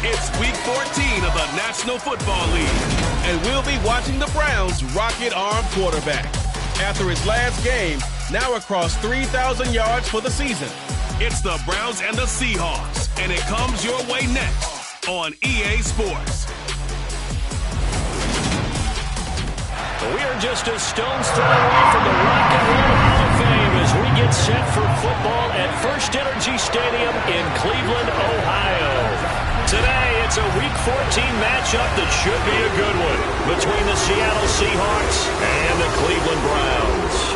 It's Week 14 of the National Football League, and we'll be watching the Browns' rocket-armed quarterback. After his last game, now across 3,000 yards for the season. It's the Browns and the Seahawks, and it comes your way next on EA Sports. We are just a stone's throw away from the Rock and Roll Hall of Fame as we get set for football at First Energy Stadium in Cleveland, Ohio. Today, it's a Week 14 matchup that should be a good one between the Seattle Seahawks and the Cleveland Browns.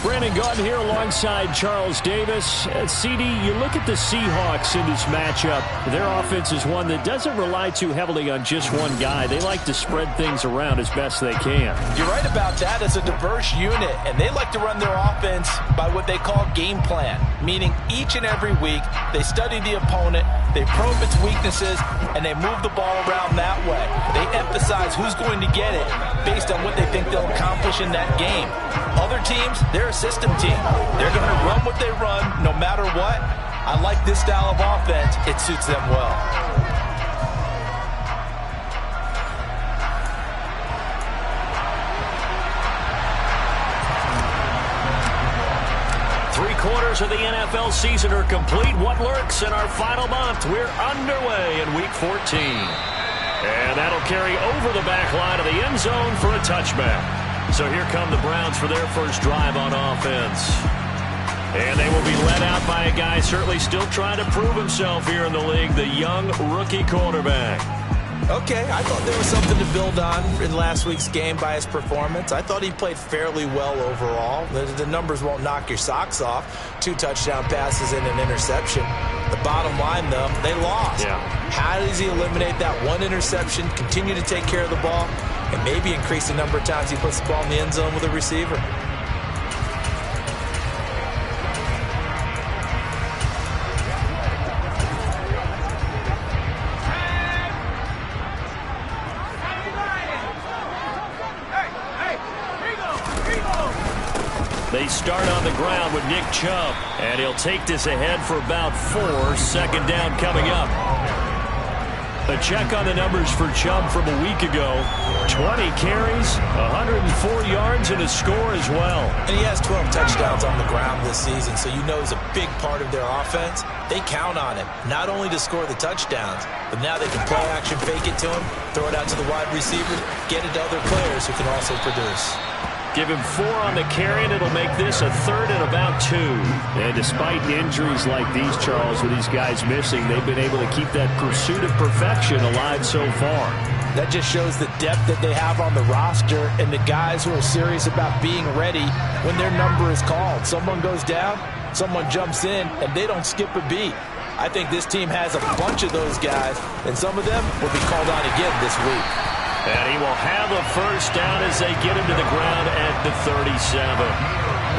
Brandon Gaudin here alongside Charles Davis. CD, you look at the Seahawks in this matchup. Their offense is one that doesn't rely too heavily on just one guy. They like to spread things around as best they can. You're right about that. It's a diverse unit, and they like to run their offense by what they call game plan, meaning each and every week they study the opponent, they probe its weaknesses, and they move the ball around that way. They emphasize who's going to get it based on what they think they'll accomplish in that game. Other teams, they're a system team. They're going to run what they run no matter what. I like this style of offense. It suits them well. Three-quarters of the NFL season are complete. What lurks in our final month? We're underway in Week 14. And that'll carry over the back line of the end zone for a touchback. So here come the Browns for their first drive on offense. And they will be led out by a guy certainly still trying to prove himself here in the league, the young rookie quarterback. Okay, I thought there was something to build on in last week's game by his performance. I thought he played fairly well overall. The numbers won't knock your socks off. 2 touchdown passes and an interception. The bottom line, though, they lost. Yeah. How does he eliminate that one interception, continue to take care of the ball, and maybe increase the number of times he puts the ball in the end zone with a receiver? They start on the ground with Nick Chubb, and he'll take this ahead for about 4. Second down coming up. A check on the numbers for Chubb from a week ago. 20 carries, 104 yards, and a score as well. And he has 12 touchdowns on the ground this season, so you know he's a big part of their offense. They count on him, not only to score the touchdowns, but now they can play action, fake it to him, throw it out to the wide receivers, get it to other players who can also produce. Give him 4 on the carry, and it'll make this a 3rd and about 2. And despite injuries like these, Charles, with these guys missing, they've been able to keep that pursuit of perfection alive so far. That just shows the depth that they have on the roster and the guys who are serious about being ready when their number is called. Someone goes down, someone jumps in, and they don't skip a beat. I think this team has a bunch of those guys, and some of them will be called on again this week. And he will have a first down as they get him to the ground at the 37.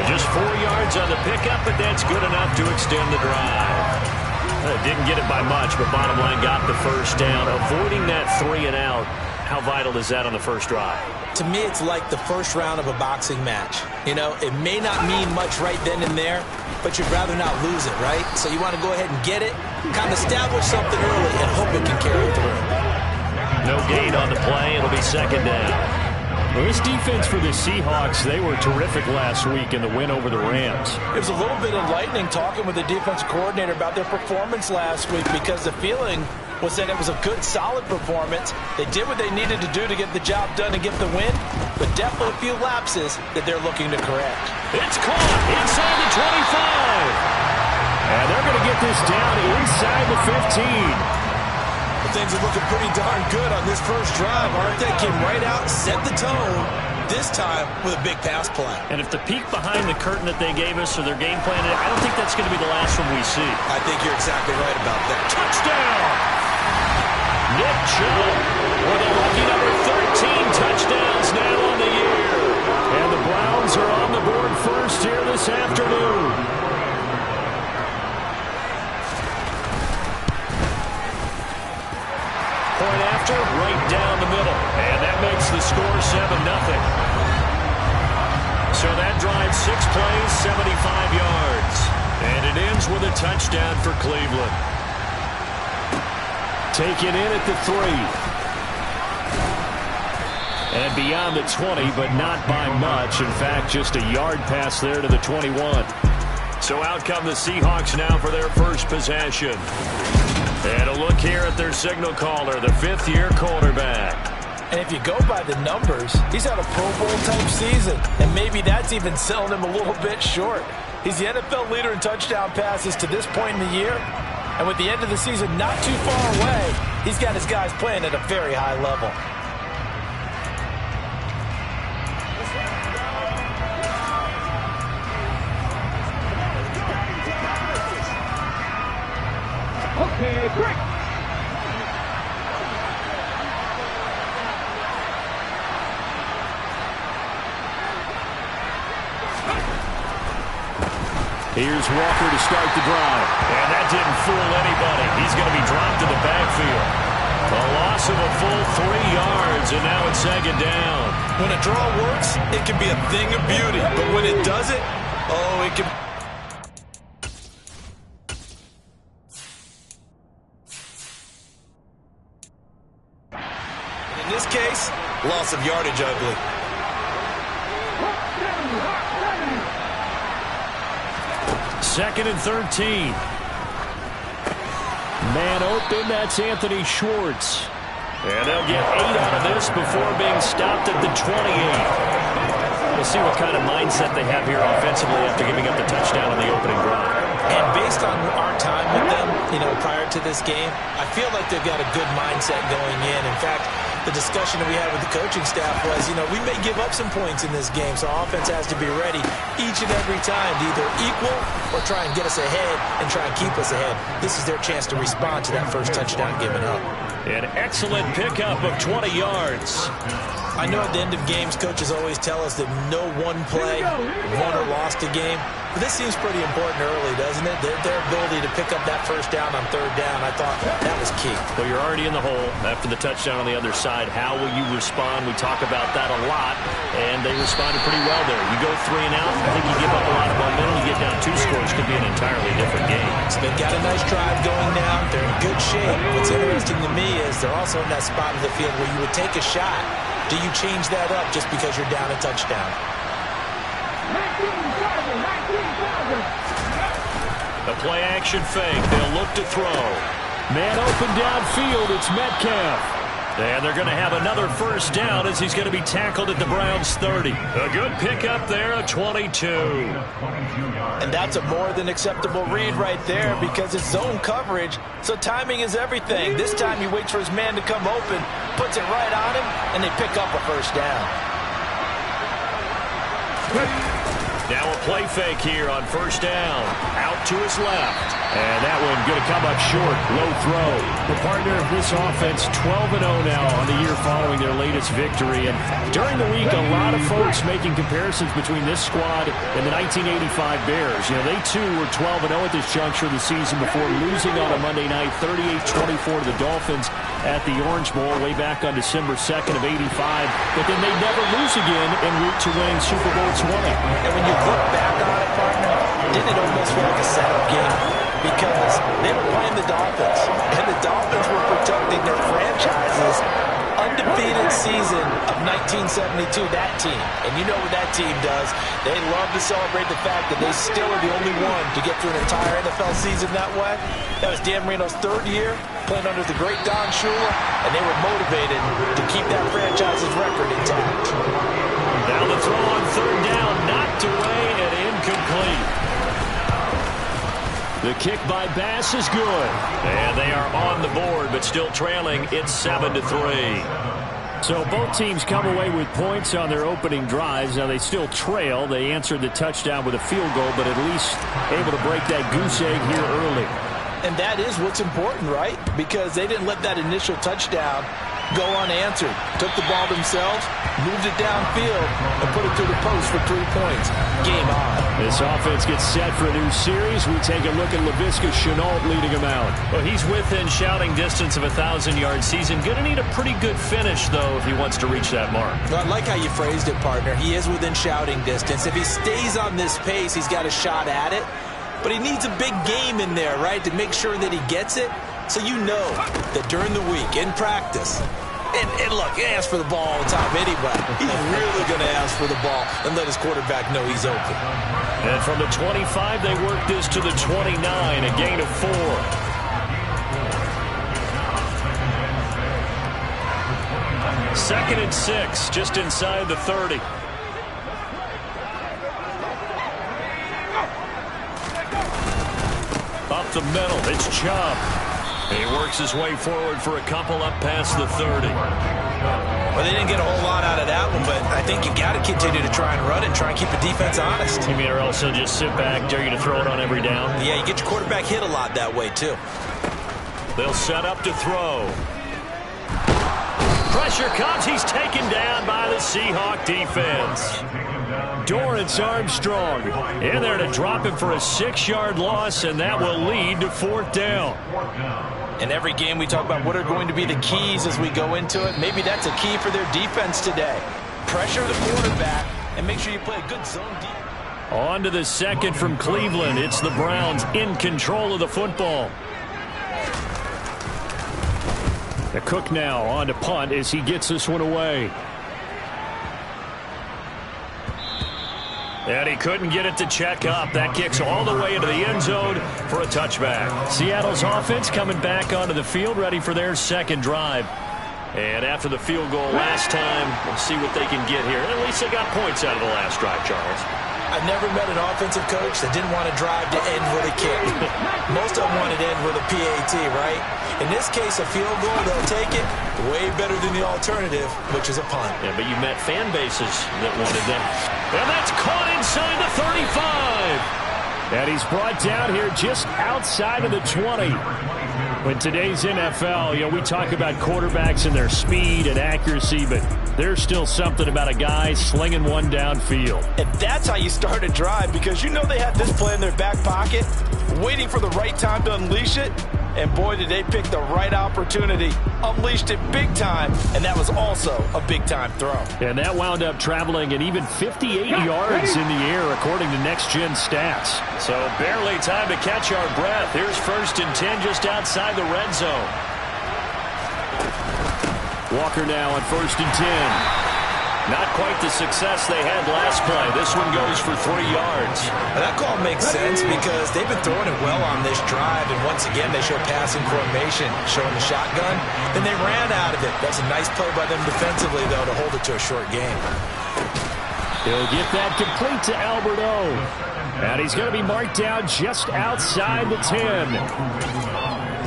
Just 4 yards on the pickup, but that's good enough to extend the drive. Didn't get it by much, but bottom line got the first down. Avoiding that 3 and out, how vital is that on the first drive? To me, it's like the first round of a boxing match. You know, it may not mean much right then and there, but you'd rather not lose it, right? So you want to go ahead and get it, kind of establish something early, and hope it can carry through. No gain on the play. It'll be second down. Well, this defense for the Seahawks, they were terrific last week in the win over the Rams. It was a little bit enlightening talking with the defensive coordinator about their performance last week because the feeling was that it was a good, solid performance. They did what they needed to do to get the job done and get the win, but definitely a few lapses that they're looking to correct. It's caught inside the 25. And they're going to get this down inside the 15. Things are looking pretty darn good on this first drive, aren't they? Came right out, set the tone, this time with a big pass play. And if the peek behind the curtain that they gave us or their game plan, I don't think that's going to be the last one we see. I think you're exactly right about that. Touchdown! Nick Chubb with a lucky number 13 touchdowns now on the year. And the Browns are on the board first here this afternoon. Point after, right down the middle. And that makes the score 7-0. So that drive, 6 plays, 75 yards. And it ends with a touchdown for Cleveland. Taken in at the 3. And beyond the 20, but not by much. In fact, just a yard pass there to the 21. So out come the Seahawks now for their first possession. And a look here at their signal caller, the 5th-year quarterback. And if you go by the numbers, he's had a Pro Bowl-type season. And maybe that's even selling him a little bit short. He's the NFL leader in touchdown passes to this point in the year. And with the end of the season not too far away, he's got his guys playing at a very high level. Okay, break. Here's Walker to start the drive. And that didn't fool anybody. He's going to be dropped to the backfield. A loss of a full 3 yards, and now it's 2nd down. When a draw works, it can be a thing of beauty. But when it doesn't, oh, it can... In this case, loss of yardage ugly. Second and 13. Man open, that's Anthony Schwartz. And they'll get 8 out of this before being stopped at the 28. We'll see what kind of mindset they have here offensively after giving up the touchdown on the opening drive. And based on our time with them, prior to this game, I feel like they've got a good mindset going in. In fact, the discussion that we had with the coaching staff was, we may give up some points in this game, so our offense has to be ready each and every time to either equal or try and get us ahead and try and keep us ahead. This is their chance to respond to that first touchdown given up. An excellent pickup of 20 yards. I know at the end of games, coaches always tell us that no one play won or lost a game. But this seems pretty important early, doesn't it? Their ability to pick up that first down on 3rd down, I thought that was key. Well, you're already in the hole after the touchdown on the other side. How will you respond? We talk about that a lot, and they responded pretty well there. You go 3 and out, I think you give up a lot of momentum. You get down 2 scores, could be an entirely different game. So they've got a nice drive going now. They're in good shape. What's interesting to me is they're also in that spot of the field where you would take a shot. Do you change that up just because you're down a touchdown? A play-action fake. They'll look to throw. Man open downfield. It's Metcalf. And they're going to have another first down as he's going to be tackled at the Browns' 30. A good pickup there, a 22. And that's a more than acceptable read right there because it's zone coverage, so timing is everything. This time he waits for his man to come open, puts it right on him, and they pick up a first down. Now a play fake here on first down. Out to his left. And that one going to come up short. Low throw. The partner of this offense, 12-0 now on the year following their latest victory. And during the week, a lot of folks making comparisons between this squad and the 1985 Bears. They too were 12-0 at this juncture of the season before losing on a Monday night, 38-24 to the Dolphins at the Orange Bowl way back on December 2nd of 85. But then they never lose again en route to winning Super Bowl 20. And when you look back on it, partner, didn't it almost feel like a setup game? Because they were playing the Dolphins, and the Dolphins were protecting their franchise's undefeated season of 1972, that team. And you know what that team does. They love to celebrate the fact that they still are the only one to get through an entire NFL season that way. That was Dan Marino's 3rd year, playing under the great Don Shula, and they were motivated to keep that franchise's record intact. Now the throw on 3rd down, knocked away and incomplete. The kick by Bass is good. And they are on the board, but still trailing. It's 7-3. So both teams come away with points on their opening drives. Now they still trail. They answered the touchdown with a field goal, but at least able to break that goose egg here early. And that is what's important, right? Because they didn't let that initial touchdown go unanswered. Took the ball themselves, moved it downfield, and put it through the post for 3 points. Game on. This offense gets set for a new series. We take a look at Laviska Shenault leading him out. Well, he's within shouting distance of a 1,000-yard season. Going to need a pretty good finish, though, if he wants to reach that mark. Well, I like how you phrased it, partner. He is within shouting distance. If he stays on this pace, he's got a shot at it. but he needs a big game in there, right, to make sure that he gets it. So you know that during the week, in practice, and look, he asks for the ball all the time anyway. He's really going to ask for the ball and let his quarterback know he's open. And from the 25, they work this to the 29, a gain of 4. Second and 6, just inside the 30. Up the middle, it's Chubb. He works his way forward for a couple up past the 30. Well, they didn't get a whole lot out of that one, but I think you got to continue to try and run and try and keep the defense honest. You mean, or else they'll just sit back, dare you to throw it on every down? Yeah, you get your quarterback hit a lot that way, too. They'll set up to throw. Pressure comes. He's taken down by the Seahawk defense. Dorrance Armstrong in there to drop him for a 6-yard loss, and that will lead to 4th down. In every game we talk about what are going to be the keys as we go into it. Maybe that's a key for their defense today. Pressure the quarterback and make sure you play a good zone defense. On to the second from Cleveland. It's the Browns in control of the football. The Cook now on to punt as he gets this one away. And he couldn't get it to check up. That kicks all the way into the end zone for a touchback. Seattle's offense coming back onto the field, ready for their second drive. And after the field goal last time, we'll see what they can get here. At least they got points out of the last drive, Charles. I've never met an offensive coach that didn't want to drive to end with a kick. Most of them wanted to end with a PAT, right? In this case, a field goal, they'll take it way better than the alternative, which is a punt. Yeah, but you met fan bases that wanted that. And that's caught inside the 35. And he's brought down here just outside of the 20. In today's NFL, you know, we talk about quarterbacks and their speed and accuracy, but there's still something about a guy slinging one downfield. And that's how you start a drive, because you know they had this play in their back pocket, waiting for the right time to unleash it. And boy, did they pick the right opportunity. Unleashed it big time, and that was also a big-time throw. And that wound up traveling an even 58 yards in the air, according to Next Gen Stats. So barely time to catch our breath. Here's 1st and 10 just outside the red zone. Walker now on 1st and 10. Not quite the success they had last play. This one goes for 3 yards. That call makes sense because they've been throwing it well on this drive, and once again they show passing formation, showing the shotgun. Then they ran out of it. That's a nice play by them defensively, though, to hold it to a short game. He'll get that complete to Albert O. And he's going to be marked down just outside the 10.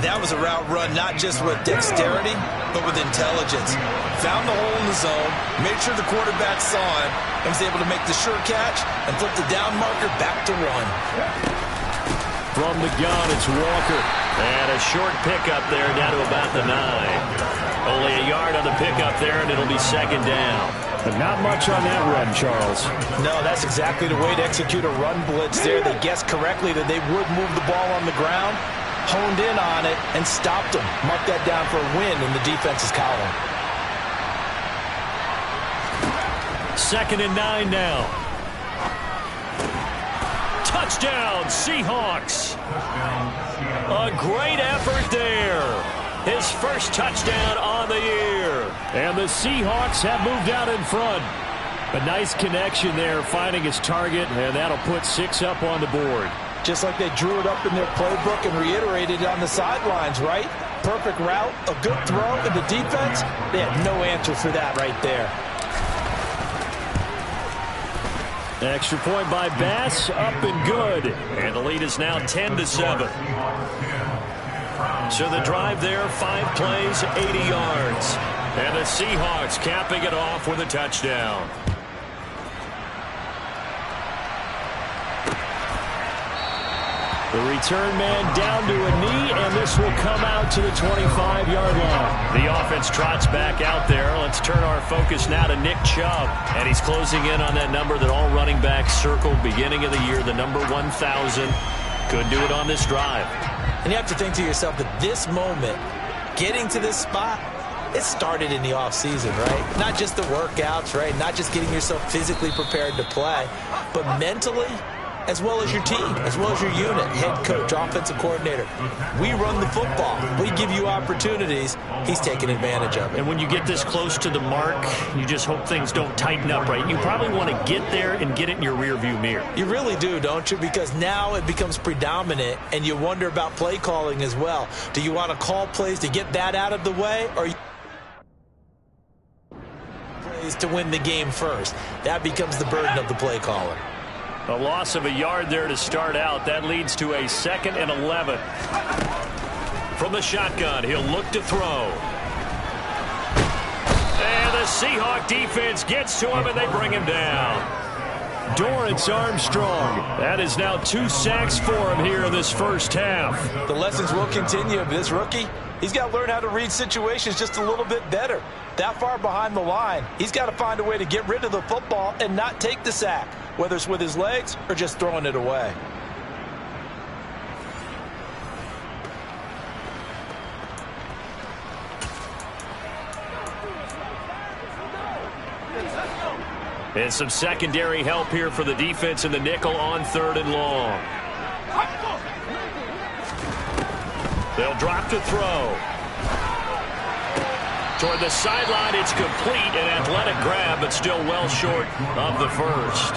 That was a route run not just with dexterity, but with intelligence. Found the hole in the zone, made sure the quarterback saw it, and was able to make the sure catch and flip the down marker back to 1. From the gun, it's Walker. And a short pickup there down to about the 9. Only a yard on the pickup there, and it'll be 2nd down. But not much on that run, Charles. No, that's exactly the way to execute a run blitz there. They guessed correctly that they would move the ball on the ground, honed in on it, and stopped them. Mark that down for a win in the defense's column. 2nd and 9 now. Touchdown, Seahawks. A great effort there. His first touchdown on the year. And the Seahawks have moved out in front. A nice connection there, finding his target, and that'll put 6 up on the board. Just like they drew it up in their playbook and reiterated it on the sidelines, right? Perfect route, a good throw, and the defense, they had no answer for that right there. Extra point by Bass, up and good. And the lead is now 10-7. So the drive there, 5 plays, 80 yards. And the Seahawks capping it off with a touchdown. The return man down to a knee, and this will come out to the 25-yard line. The offense trots back out there. Let's turn our focus now to Nick Chubb. And he's closing in on that number that all running backs circled beginning of the year, the number 1,000. Could do it on this drive. And you have to think to yourself that this moment, getting to this spot, it started in the offseason, right? Not just the workouts, right? Not just getting yourself physically prepared to play, but mentally as well as your team, as well as your unit, head coach, offensive coordinator. We run the football. We give you opportunities. He's taking advantage of it. And when you get this close to the mark, you just hope things don't tighten up, right? You probably want to get there and get it in your rearview mirror. You really do, don't you? Because now it becomes predominant, and you wonder about play calling as well. Do you want to call plays to get that out of the way, or plays to win the game first? That becomes the burden of the play caller. A loss of a yard there to start out. That leads to a 2nd and 11. From the shotgun, he'll look to throw. And the Seahawk defense gets to him, and they bring him down. Dorrance Armstrong. That is now 2 sacks for him here in this first half. The lessons will continue. This rookie, he's got to learn how to read situations just a little bit better. That far behind the line, he's got to find a way to get rid of the football and not take the sack, whether it's with his legs or just throwing it away. And some secondary help here for the defense in the nickel on 3rd and long. They'll drop to throw. Toward the sideline, it's complete. An athletic grab, but still well short of the first.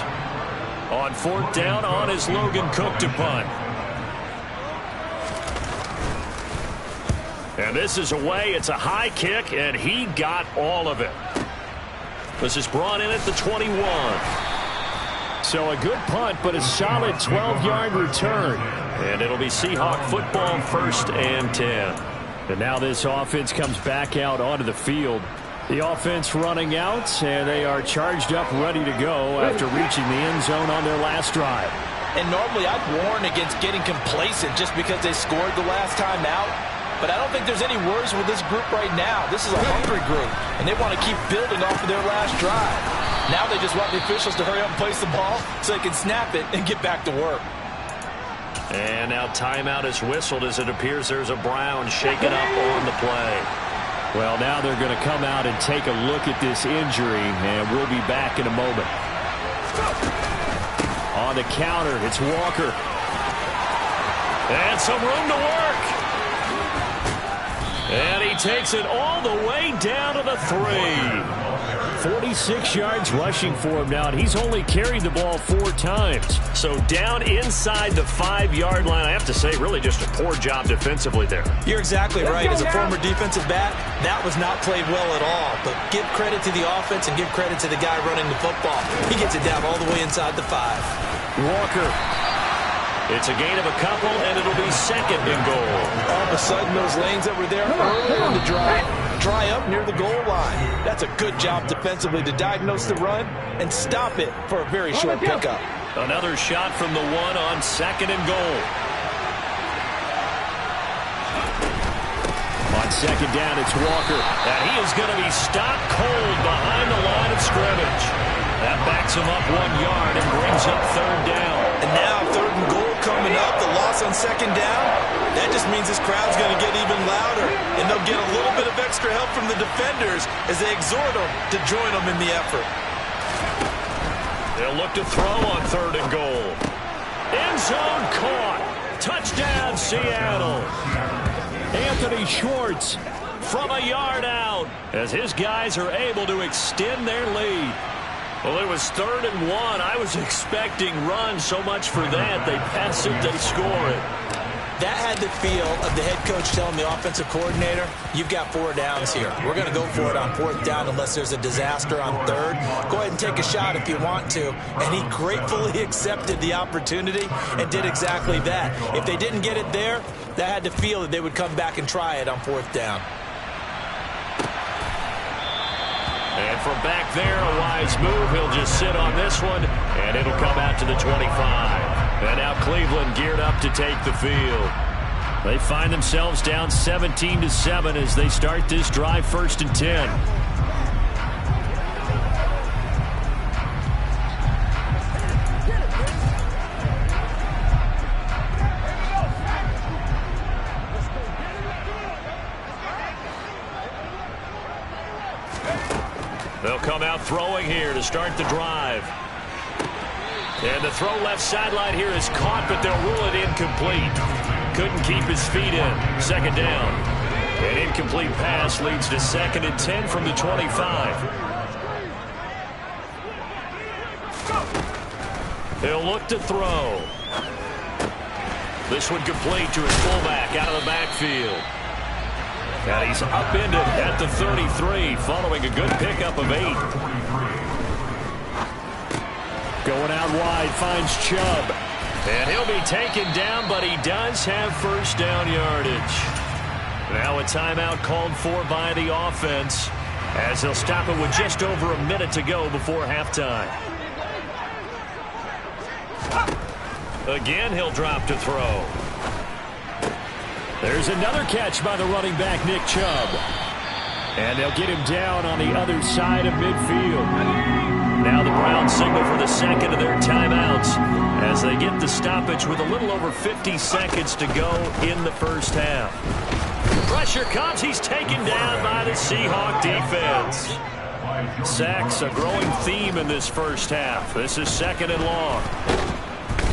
On 4th down, on is Logan Cook to punt. And this is away. It's a high kick, and he got all of it. This is brought in at the 21. So a good punt, but a solid 12-yard return. And it'll be Seahawk football, 1st and 10. And now this offense comes back out onto the field. The offense running out, and they are charged up, ready to go after reaching the end zone on their last drive. And normally I'd warn against getting complacent just because they scored the last time out. But I don't think there's any worries with this group right now. This is a hungry group, and they want to keep building off of their last drive. Now they just want the officials to hurry up and place the ball so they can snap it and get back to work. And now timeout is whistled as it appears there's a Brown shaken up on the play. Well, now they're going to come out and take a look at this injury, and we'll be back in a moment. On the counter, it's Walker. And some room to work. And he takes it all the way down to the 3. 46 yards rushing for him now, and he's only carried the ball 4 times. So down inside the 5-yard line, I have to say, really just a poor job defensively there. You're exactly right. As a former defensive back, that was not played well at all. But give credit to the offense and give credit to the guy running the football. He gets it down all the way inside the 5. Walker. It's a gain of a couple, and it'll be 2nd and goal. All of a sudden, those lanes that were there earlier in the drive dry up near the goal line. That's a good job defensively to diagnose the run and stop it for a very short pickup. Another shot from the 1 on 2nd and goal. On 2nd down, it's Walker. And he is going to be stopped cold behind the line of scrimmage. That backs him up 1 yard and brings up 3rd down. And now 3rd and goal coming up. The loss on 2nd down. That just means this crowd's going to get even louder. And they'll get a little bit of extra help from the defenders as they exhort them to join them in the effort. They'll look to throw on 3rd and goal. End zone caught. Touchdown, Seattle. Anthony Schwartz from a yard out as his guys are able to extend their lead. Well, it was 3rd and 1. I was expecting run, so much for that. They pass it, they score it. That had the feel of the head coach telling the offensive coordinator, you've got 4 downs here. We're going to go for it on 4th down unless there's a disaster on 3rd. Go ahead and take a shot if you want to. And he gratefully accepted the opportunity and did exactly that. If they didn't get it there, that had the feel that they would come back and try it on 4th down. And from back there, a wise move. He'll just sit on this one, and it'll come out to the 25. And now Cleveland geared up to take the field. They find themselves down 17-7 as they start this drive, 1st and 10. They'll come out throwing here to start the drive. And the throw left sideline here is caught, but they'll rule it incomplete. Couldn't keep his feet in. Second down. An incomplete pass leads to 2nd and 10 from the 25. He'll look to throw. This one complete to his fullback out of the backfield. And he's upended at the 33 following a good pickup of 8. Going out wide, finds Chubb. And he'll be taken down, but he does have first down yardage. Now a timeout called for by the offense as they'll stop it with just over a minute to go before halftime. Again, he'll drop to throw. There's another catch by the running back, Nick Chubb. And they'll get him down on the other side of midfield. Now the Browns signal for the second of their timeouts as they get the stoppage with a little over 50 seconds to go in the first half. Pressure comes. He's taken down by the Seahawk defense. Sacks, a growing theme in this first half. This is 2nd and long.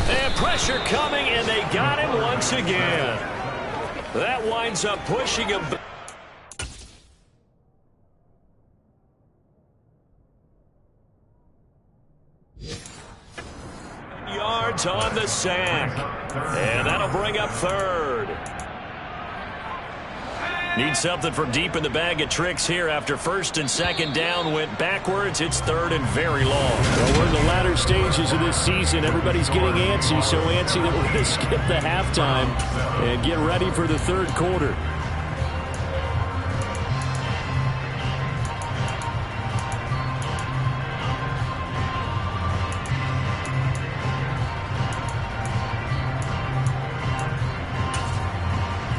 And pressure coming, and they got him once again. That winds up pushing him. Yards on the sack. And that'll bring up 3rd. Need something from deep in the bag of tricks here after 1st and 2nd down went backwards. It's 3rd and very long. Well, we're in the latter stages of this season. Everybody's getting antsy, so antsy that we're going to skip the halftime and get ready for the 3rd quarter.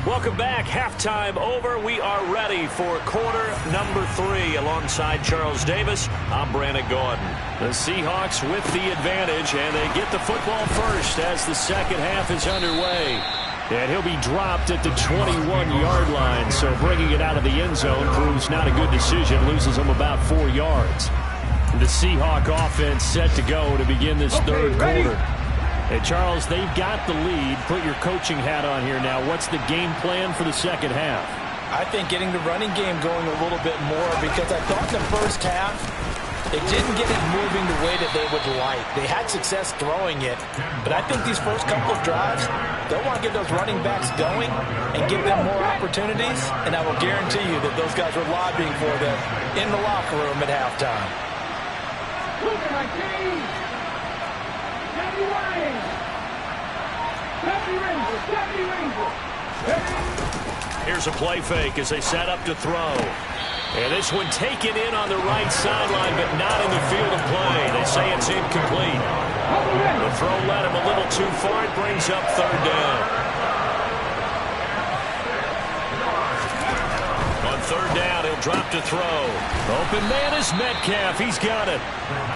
Welcome back. Halftime over. We are ready for quarter number 3 alongside Charles Davis. I'm Brandon Gordon. The Seahawks with the advantage, and they get the football first as the second half is underway. And he'll be dropped at the 21-yard line, so bringing it out of the end zone proves not a good decision. Loses him about 4 yards. The Seahawk offense set to go to begin this 3rd quarter. Hey, Charles, they've got the lead. Put your coaching hat on here now. What's the game plan for the second half? I think getting the running game going a little bit more, because I thought in the first half they didn't get it moving the way that they would like. They had success throwing it, but I think these first couple of drives, they'll want to get those running backs going and give them more opportunities, and I will guarantee you that those guys were lobbying for them in the locker room at halftime. Look at my team! Here's a play fake as they set up to throw. And this one taken in on the right sideline, but not in the field of play. They say it's incomplete. The throw led him a little too far. It brings up 3rd down. On 3rd down, he'll drop to throw. Open man is Metcalf. He's got it.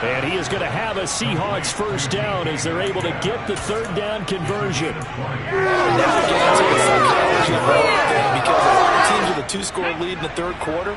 And he is going to have a Seahawks first down as they're able to get the 3rd down conversion. Now we get into the psychology of the whole thing, because a lot of teams with a 2-score lead in the 3rd quarter,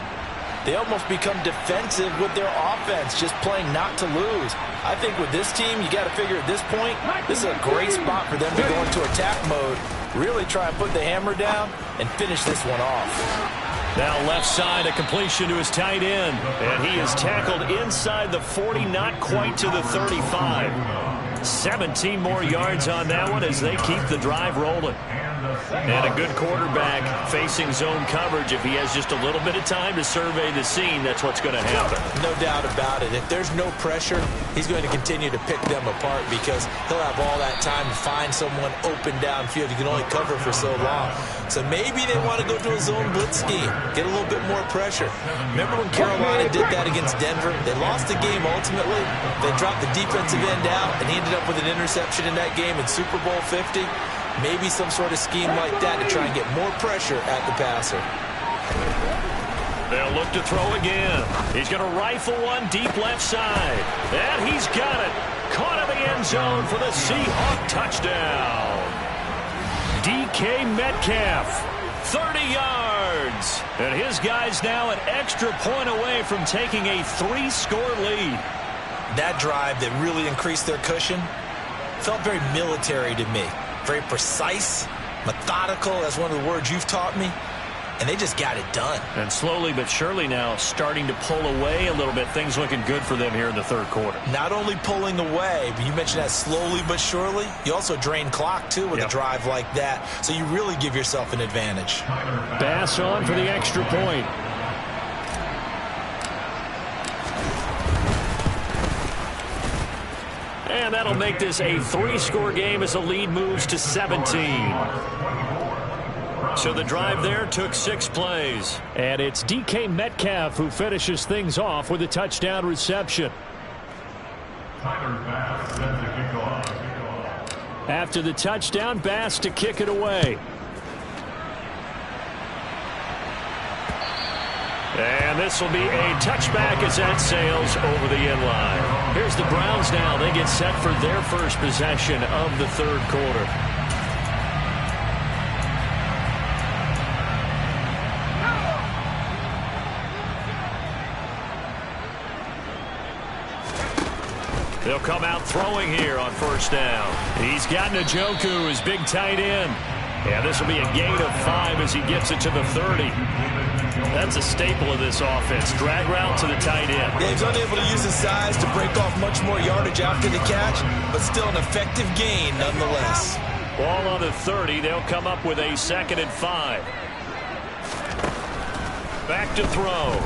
they almost become defensive with their offense, just playing not to lose. I think with this team, you got to figure at this point, this is a great spot for them to go into attack mode, really try and put the hammer down and finish this one off. Now left side, a completion to his tight end. And he is tackled inside the 40, not quite to the 35. 17 more yards on that one as they keep the drive rolling. And a good quarterback facing zone coverage. If he has just a little bit of time to survey the scene, that's what's going to happen. No doubt about it. If there's no pressure, he's going to continue to pick them apart, because he'll have all that time to find someone open downfield. You can only cover for so long. So maybe they want to go to a zone blitz scheme, get a little bit more pressure. Remember when Carolina did that against Denver? They lost the game ultimately. They dropped the defensive end out, and he ended up with an interception in that game in Super Bowl 50. Maybe some sort of scheme like that to try and get more pressure at the passer. They'll look to throw again. He's going to rifle one deep left side. And he's got it. Caught in the end zone for the Seahawk touchdown. DK Metcalf, 30 yards. And his guy's now an extra point away from taking a 3-score lead. That drive that really increased their cushion, Felt very military to me. Very precise, methodical. That's one of the words you've taught me. And they just got it done. And slowly but surely now starting to pull away a little bit. Things looking good for them here in the third quarter. Not only pulling away, but you mentioned that slowly but surely. You also drain clock, too, with a drive like that. So you really give yourself an advantage. Bass on for the extra point. And that'll make this a 3-score game as the lead moves to 17. So the drive there took 6 plays. And it's DK Metcalf who finishes things off with a touchdown reception. After the touchdown, Bass to kick it away. And this will be a touchback as that sails over the end line. Here's the Browns now. They get set for their first possession of the third quarter. They'll come out throwing here on first down. He's got Njoku, his big tight end. Yeah, this will be a gain of 5 as he gets it to the 30. That's a staple of this offense. Drag route to the tight end. Yeah, he's unable to use his size to break off much more yardage after the catch, but still an effective gain nonetheless. Ball on the 30. They'll come up with a 2nd and 5. Back to throw.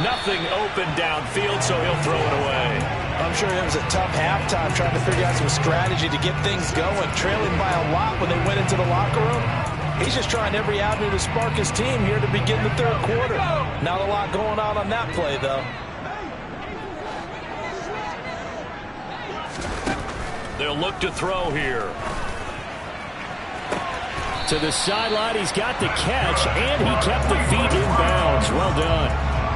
Nothing open downfield, so he'll throw it away. I'm sure it was a tough halftime trying to figure out some strategy to get things going. Trailing by a lot when they went into the locker room. He's just trying every avenue to spark his team here to begin the third quarter. Not a lot going on that play, though. They'll look to throw here. To the sideline, he's got the catch, and he kept the feet in bounds. Well done.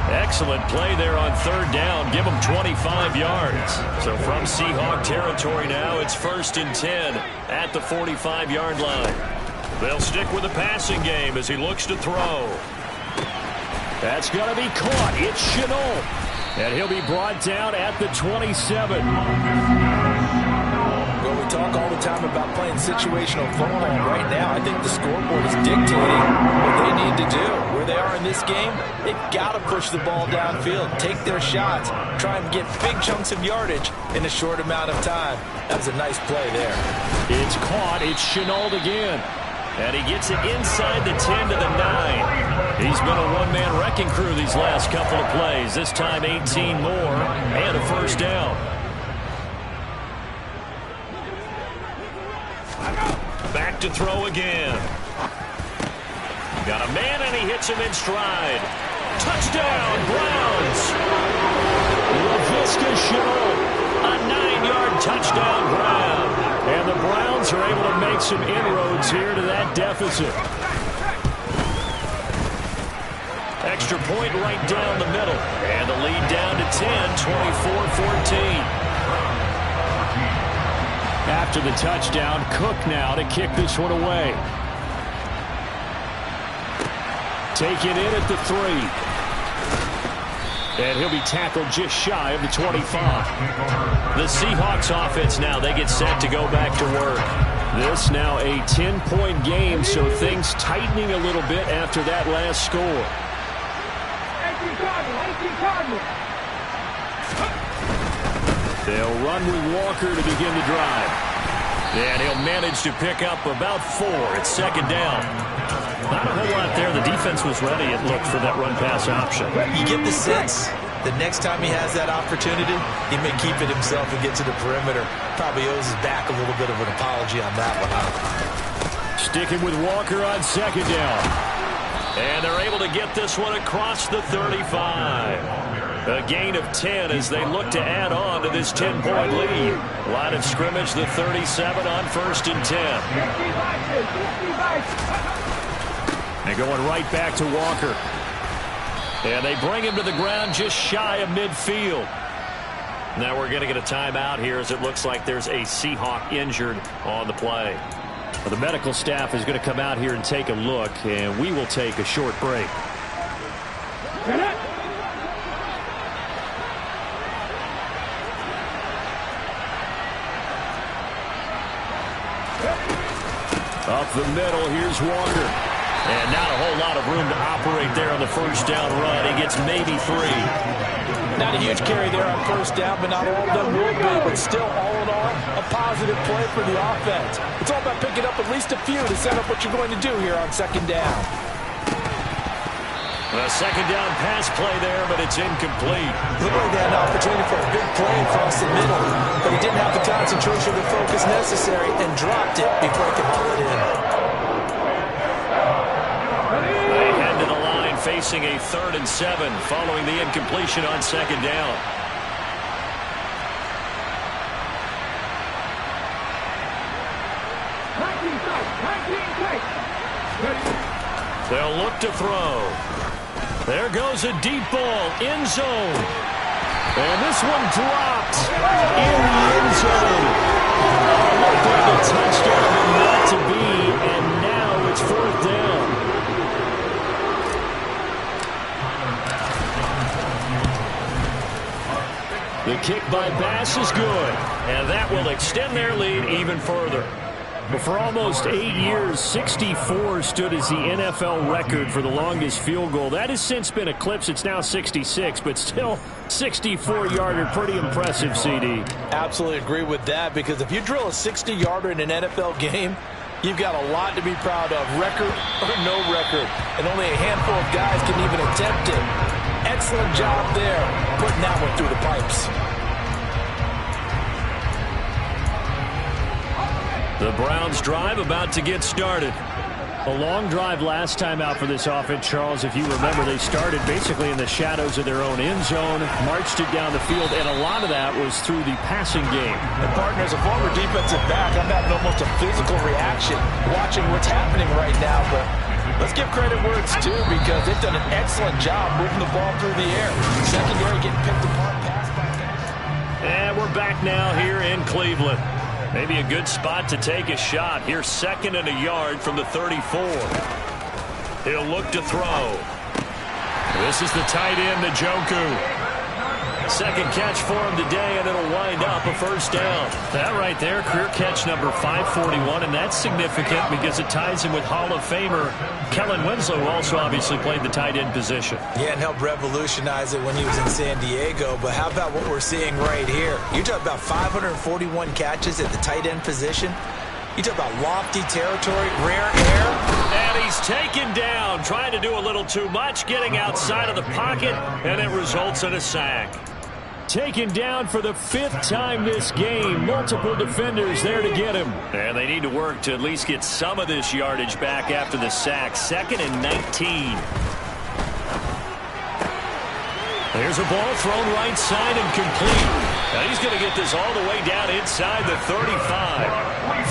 Excellent play there on third down. Give him 25 yards. So from Seahawk territory now, it's 1st and 10 at the 45-yard line. They'll stick with the passing game as he looks to throw. That's going to be caught. It's Shenault. And he'll be brought down at the 27. Well, we talk all the time about playing situational football. Right now, I think the scoreboard is dictating what they need to do. Where they are in this game, they've got to push the ball downfield, take their shots, try and get big chunks of yardage in a short amount of time. That was a nice play there. It's caught. It's Shenault again. And he gets it inside the 10 to the 9. He's been a one-man wrecking crew these last couple of plays. This time 18 more and a first down. Back to throw again. Got a man and he hits him in stride. Touchdown, Browns. LaVisca Shenault, a 9-yard touchdown grab. And the Browns are able to make some inroads here to that deficit. Extra point right down the middle. And the lead down to 10, 24-14. After the touchdown, Cook now to kick this one away. Taken in at the 3. And he'll be tackled just shy of the 25. The Seahawks offense now, they get set to go back to work. This now a 10-point game, so things tightening a little bit after that last score. They'll run with Walker to begin the drive. And he'll manage to pick up about 4. It's 2nd down. Not a whole lot there. The defense was ready, it looked, for that run-pass option. You get the sense that next time he has that opportunity, he may keep it himself and get to the perimeter. Probably owes his back a little bit of an apology on that one. Sticking with Walker on 2nd down. And they're able to get this one across the 35. A gain of 10 as they look to add on to this 10-point lead. Line of scrimmage, the 37 on 1st and 10. They're going right back to Walker. And they bring him to the ground just shy of midfield. Now we're going to get a timeout here as it looks like there's a Seahawk injured on the play. Well, the medical staff is going to come out here and take a look, and we will take a short break. the middle. Here's Walker. And not a whole lot of room to operate there on the first down run. He gets maybe 3. Not a huge carry there on first down, but not all of them will be. But still, all in all, a positive play for the offense. It's all about picking up at least a few to set up what you're going to do here on second down. A second down pass play there, but it's incomplete. Looked like they had an opportunity for a big play across the middle, but he didn't have the concentration or the focus necessary and dropped it before he could haul it in. They head to the line facing a 3rd and 7 following the incompletion on second down. They'll look to throw. There goes a deep ball, end zone. And this one dropped in the end zone. Looked like a touchdown, but not to be, and now it's 4th down. The kick by Bass is good, and that will extend their lead even further. But for almost 8 years, 64 stood as the NFL record for the longest field goal. That has since been eclipsed. It's now 66, but still 64-yarder. Pretty impressive, CD. Absolutely agree with that, because if you drill a 60-yarder in an NFL game, you've got a lot to be proud of, record or no record. And only a handful of guys can even attempt it. Excellent job there, putting that one through the pipes. The Browns drive about to get started. A long drive last time out for this offense, Charles. If you remember, they started basically in the shadows of their own end zone, marched it down the field, and a lot of that was through the passing game. And partner, as a former defensive back, I'm having almost a physical reaction watching what's happening right now. But let's give credit where it's due, because they've done an excellent job moving the ball through the air. Secondary getting picked apart, pass back. And we're back now here in Cleveland. Maybe a good spot to take a shot. Here's 2nd and a yard from the 34. He'll look to throw. This is the tight end, Njoku. Second catch for him today, and it'll wind up a first down. That right there, career catch number 541, and that's significant because it ties him with Hall of Famer Kellen Winslow, who also obviously played the tight end position. Yeah, and helped revolutionize it when he was in San Diego. But how about what we're seeing right here? You talk about 541 catches at the tight end position. You talk about lofty territory, rare air. And he's taken down, trying to do a little too much, getting outside of the pocket, and it results in a sack. Taken down for the 5th time this game. Multiple defenders there to get him. And they need to work to at least get some of this yardage back after the sack. 2nd and 19. There's a ball thrown right side and complete. Now he's going to get this all the way down inside the 35.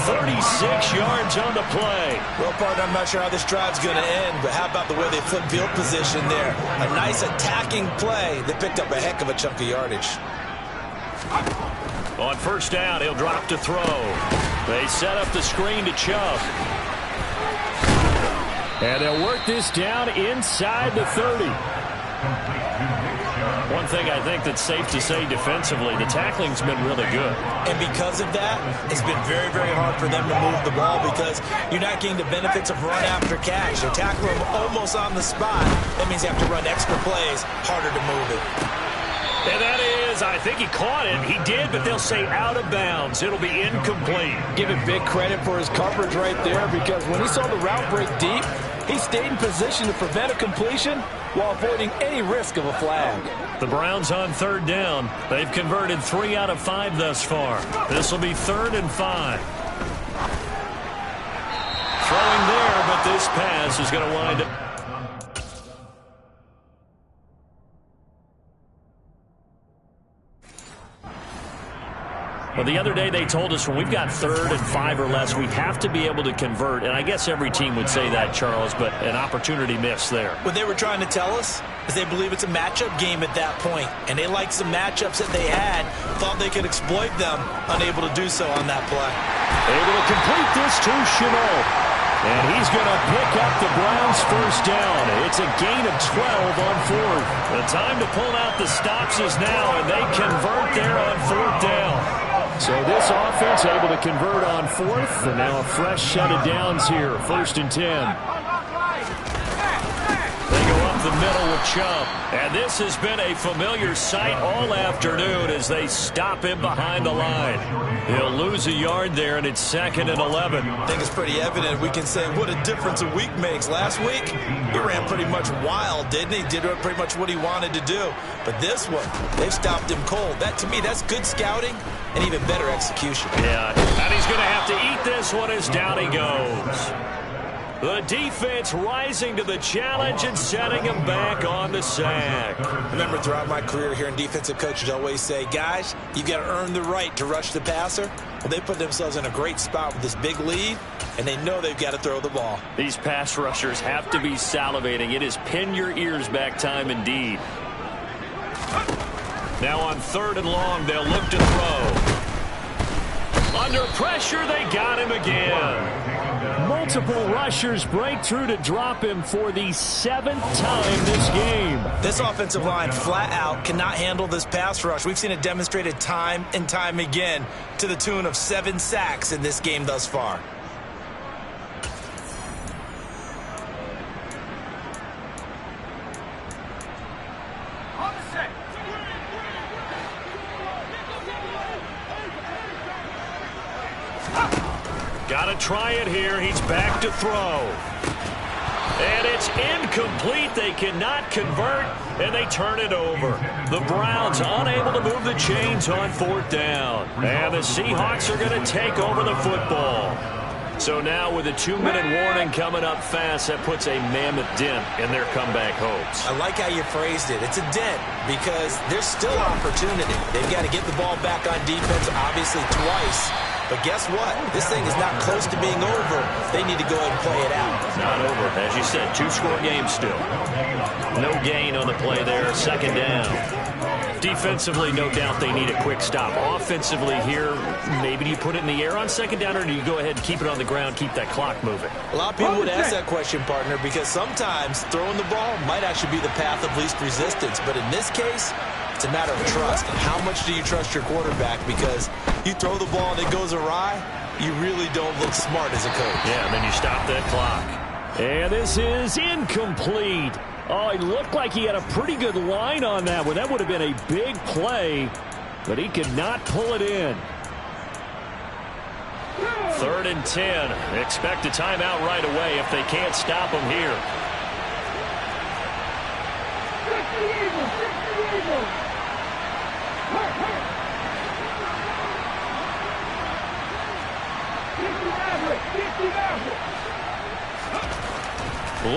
36 yards on the play. Well, partner, I'm not sure how this drive's going to end, but how about the way they flip field position there? A nice attacking play that picked up a heck of a chunk of yardage. On first down, he'll drop to throw. They set up the screen to Chubb. And they'll work this down inside the 30. One thing I think that's safe to say defensively, the tackling's been really good. And because of that, it's been very, very hard for them to move the ball because you're not getting the benefits of run after catch. You're tackling them almost on the spot. That means you have to run extra plays, harder to move it. And that is, I think he caught it. He did, but they'll say out of bounds. It'll be incomplete. Give him big credit for his coverage right there, because when he saw the route break deep, he stayed in position to prevent a completion while avoiding any risk of a flag. The Browns on 3rd down. They've converted 3 out of 5 thus far. This will be 3rd and 5. Throwing there, but this pass is going to wind up. Well, the other day they told us when we've got 3rd and 5 or less, we have to be able to convert. And I guess every team would say that, Charles, but an opportunity missed there. What they were trying to tell us is they believe it's a matchup game at that point. And they liked some matchups that they had, thought they could exploit them, unable to do so on that play. Able to complete this to Chenault. And he's going to pick up the Browns' first down. It's a gain of 12 on 4th. The time to pull out the stops is now, and they convert there on 4th down. So this offense able to convert on fourth, and now a fresh set of downs here, 1st and 10. They go up the middle with Chubb. And this has been a familiar sight all afternoon as they stop him behind the line. He'll lose a yard there, and it's 2nd and 11. I think it's pretty evident. We can say what a difference a week makes. Last week, he ran pretty much wild, didn't he? Did pretty much what he wanted to do. But this one, they've stopped him cold. That, to me, that's good scouting and even better execution. Yeah, and he's going to have to eat this one as down he goes. The defense rising to the challenge and setting him back on the sack. Remember, throughout my career here in defensive coaches always say, guys, you've got to earn the right to rush the passer. Well, they put themselves in a great spot with this big lead, and they know they've got to throw the ball. These pass rushers have to be salivating. It is pin your ears back time indeed. Now on 3rd and long, they'll look to throw. Under pressure, they got him again. Multiple rushers break through to drop him for the 7th time this game. This offensive line flat out cannot handle this pass rush. We've seen it demonstrated time and time again to the tune of 7 sacks in this game thus far. Got to try it here. He's back to throw. And it's incomplete. They cannot convert, and they turn it over. The Browns unable to move the chains on 4th down. And the Seahawks are going to take over the football. So now with a 2-minute warning coming up fast, that puts a mammoth dent in their comeback hopes. I like how you phrased it. It's a dent because there's still opportunity. They've got to get the ball back on defense, obviously twice. But guess what? This thing is not close to being over. They need to go ahead and play it out. Not over. As you said, 2-score game still. No gain on the play there. 2nd down. Defensively, no doubt they need a quick stop. Offensively here, maybe do you put it in the air on 2nd down, or do you go ahead and keep it on the ground, keep that clock moving? A lot of people would ask that question, partner, because sometimes throwing the ball might actually be the path of least resistance. But in this case, it's a matter of trust. How much do you trust your quarterback? Because you throw the ball and it goes awry, you really don't look smart as a coach. Yeah, and then you stop that clock. And this is incomplete. Oh, he looked like he had a pretty good line on that one. That would have been a big play, but he could not pull it in. 3rd and 10. Expect a timeout right away if they can't stop him here.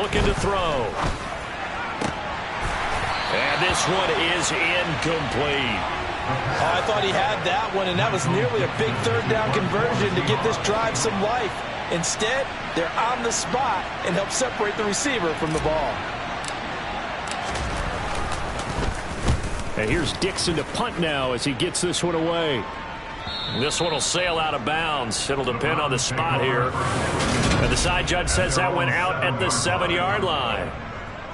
Looking to throw. And this one is incomplete. Oh, I thought he had that one, and that was nearly a big 3rd down conversion to give this drive some life. Instead, they're on the spot and help separate the receiver from the ball. And here's Dixon to punt now as he gets this one away. This one will sail out of bounds. It'll depend on the spot here. And the side judge says that went out at the 7-yard line.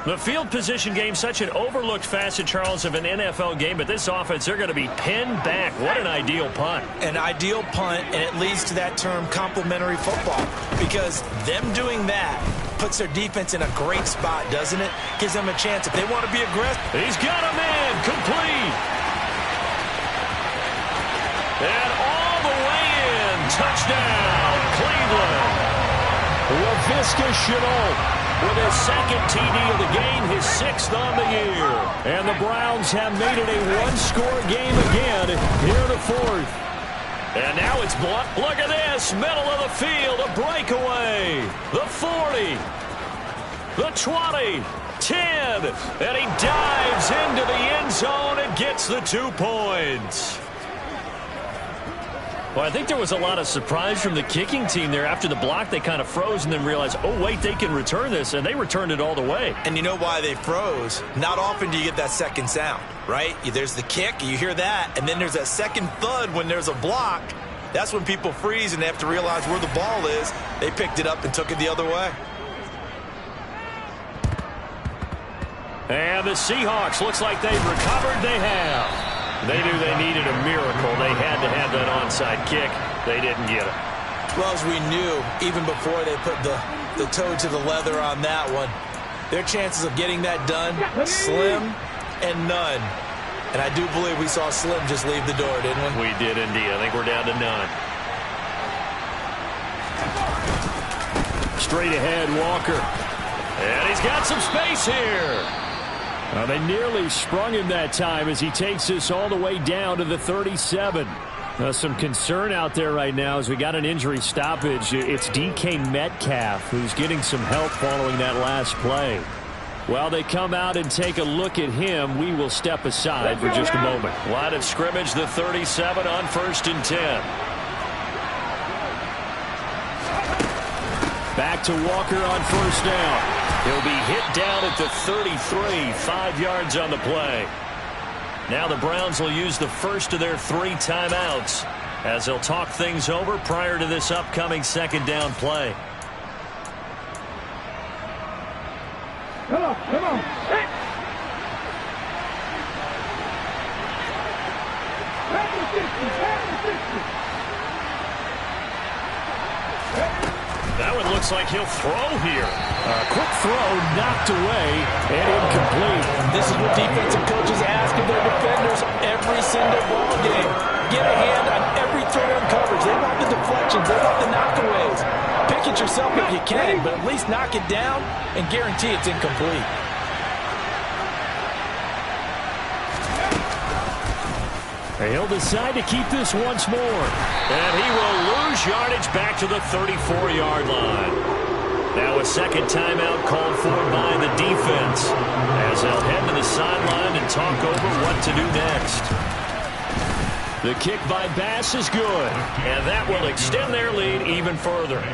The field position game, such an overlooked facet, Charles, of an NFL game, but this offense, they're going to be pinned back. What an ideal punt. An ideal punt, and it leads to that term complementary football, because them doing that puts their defense in a great spot, doesn't it? Gives them a chance if they want to be aggressive. He's got a man, complete. And all the way in, touchdown, Cleveland. LaVisca Chenault with his 2nd TD of the game, his 6th on the year. And the Browns have made it a 1-score game again here in the 4th. And now it's Blunt. Look at this, middle of the field, a breakaway. The 40, the 20, 10, and he dives into the end zone and gets the 2 points. Well, I think there was a lot of surprise from the kicking team there. After the block, they kind of froze and then realized, oh, wait, they can return this, and they returned it all the way. And you know why they froze? Not often do you get that second sound, right? There's the kick, you hear that, and then there's that second thud when there's a block. That's when people freeze and they have to realize where the ball is. They picked it up and took it the other way. And the Seahawks, looks like they've recovered. They have. They knew they needed a miracle. They had to have that onside kick. They didn't get it. Well, as we knew, even before they put the toe to the leather on that one, their chances of getting that done, slim and none. And I do believe we saw Slim just leave the door, didn't we? We did indeed. I think we're down to none. Straight ahead, Walker. And he's got some space here. Well, they nearly sprung him that time as he takes this all the way down to the 37. Some concern out there right now as we got an injury stoppage. It's DK Metcalf who's getting some help following that last play. While they come out and take a look at him, we will step aside for just a moment. Line of scrimmage, the 37 on 1st and 10. Back to Walker on 1st down. He'll be hit down at the 33, 5 yards on the play. Now the Browns will use the first of their 3 timeouts as they'll talk things over prior to this upcoming 2nd down play. Come on, come on. Hey. Back to 60, back to 60. That one looks like he'll throw here. A quick throw knocked away and incomplete. This is what defensive coaches ask of their defenders every single ball game. Get a hand on every throw in coverage. They want the deflections. They want the knockaways. Pick it yourself if you can, but at least knock it down and guarantee it's incomplete. He'll decide to keep this once more. And he will lose yardage back to the 34-yard line. Now a 2nd timeout called for by the defense as they'll head to the sideline and talk over what to do next. The kick by Bass is good, and that will extend their lead even further.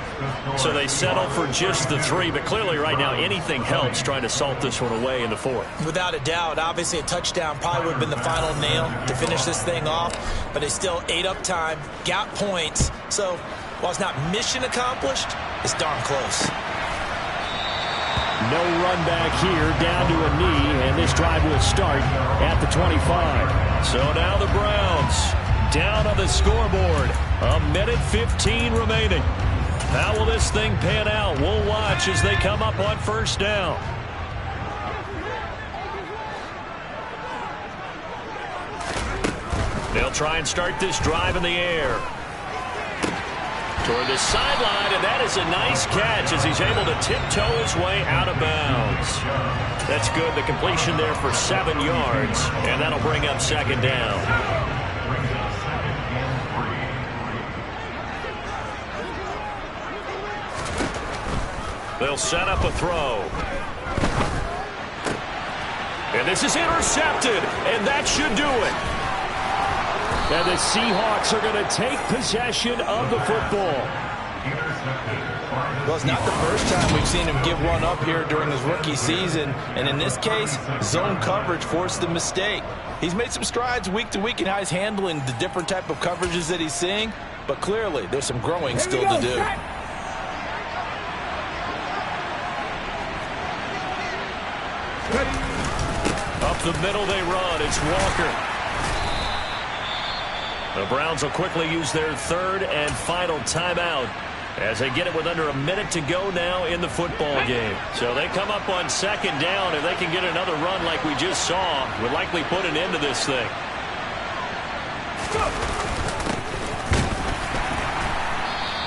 So they settle for just the 3, but clearly right now anything helps trying to salt this one away in the 4th. Without a doubt, obviously a touchdown probably would have been the final nail to finish this thing off, but they still ate up time, got points. So while it's not mission accomplished, it's darn close. No run back here, down to a knee, and this drive will start at the 25. So now the Browns down on the scoreboard. 1:15 remaining. How will this thing pan out? We'll watch as they come up on 1st down. They'll try and start this drive in the air. Toward the sideline, and that is a nice catch as he's able to tiptoe his way out of bounds. That's good. The completion there for 7 yards, and that'll bring up 2nd down. They'll set up a throw. And this is intercepted, and that should do it. And the Seahawks are going to take possession of the football. Well, it's not the first time we've seen him give one up here during his rookie season. And in this case, zone coverage forced the mistake. He's made some strides week to week in how he's handling the different type of coverages that he's seeing. But clearly, there's some growing still to do. Up the middle they run. It's Walker. The Browns will quickly use their 3rd and final timeout as they get it with under a minute to go now in the football game. So they come up on 2nd down. If they can get another run like we just saw, would likely put an end to this thing.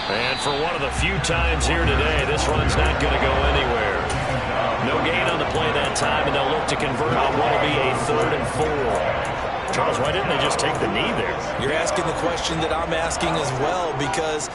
And for one of the few times here today, this run's not going to go anywhere. No gain on the play that time, and they'll look to convert on what will be a 3rd and 4. Charles, why didn't they just take the knee there? You're asking the question that I'm asking as well, because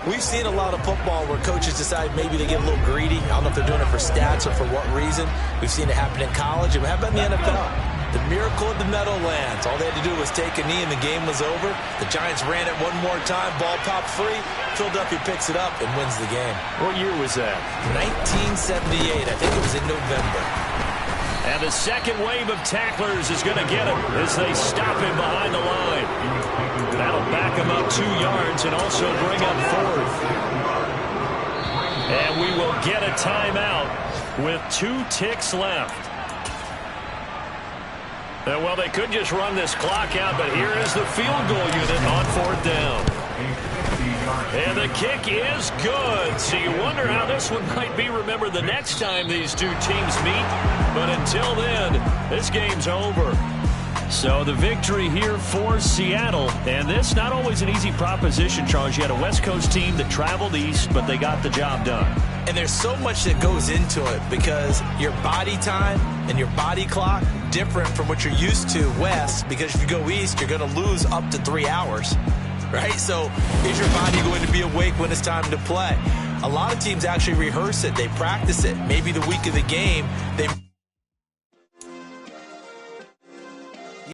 we've seen a lot of football where coaches decide maybe they get a little greedy. I don't know if they're doing it for stats or for what reason. We've seen it happen in college. It happened in the NFL. The miracle of the Meadowlands. All they had to do was take a knee and the game was over. The Giants ran it one more time. Ball popped free. Philadelphia picks it up and wins the game. What year was that? 1978. I think it was in November. And the second wave of tacklers is going to get him as they stop him behind the line. That'll back him up 2 yards and also bring up 4th. And we will get a timeout with 2 ticks left. Well, they could just run this clock out, but here is the field goal unit on 4th down. And the kick is good. So you wonder how this one might be remembered the next time these two teams meet. But until then, this game's over. So the victory here for Seattle. And this not always an easy proposition, Charles. You had a West Coast team that traveled east, but they got the job done. And there's so much that goes into it because your body time and your body clock different from what you're used to west, because if you go east, you're going to lose up to 3 hours, right? So is your body going to be awake when it's time to play? A lot of teams actually rehearse it. They practice it. Maybe the week of the game, they